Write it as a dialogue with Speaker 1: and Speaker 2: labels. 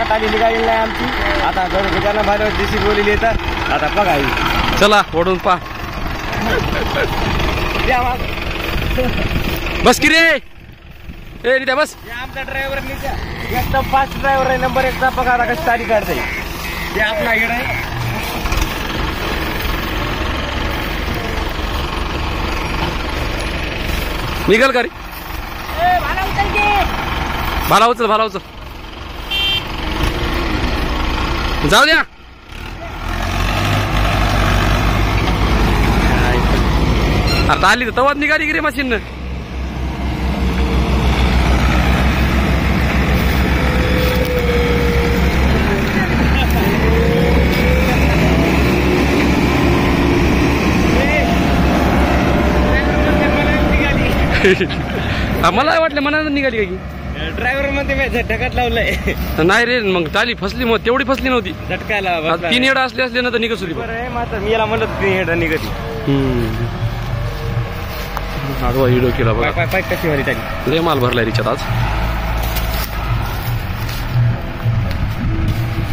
Speaker 1: टाली निघालेली नाही आमची. आता दुकाना बाहेर देशी बोललेली येतात. आता बघा
Speaker 2: चला ओढून पा. बस की रे ए नित्या बस.
Speaker 1: आमचा ड्रायव्हर एकदम फास्ट ड्रायव्हर आहे. नंबर 1चा बघा आता कशी तारी काढते. ते आपला इकडे आहे.
Speaker 2: निघाल का रे. भाला उचल भाला उचल. जाऊ द्या. आता आली तर तवाच निघाली की रे मशीन. मला वाटलं मनानं निघाली की
Speaker 1: ड्रायव्हर मध्ये ढकात लावलंय.
Speaker 2: नाही रे मग टाली फसली. मग तेवढी फसली नव्हती.
Speaker 1: झटकायला
Speaker 2: 3 येडा असले ना तर निघत होती.
Speaker 1: मी याला म्हणलं 3 येडा निघती.
Speaker 2: आडवा हिडो केला बघा.
Speaker 1: पाय कशी वाली टाली.
Speaker 2: लय माल भरलाय रिचात आज.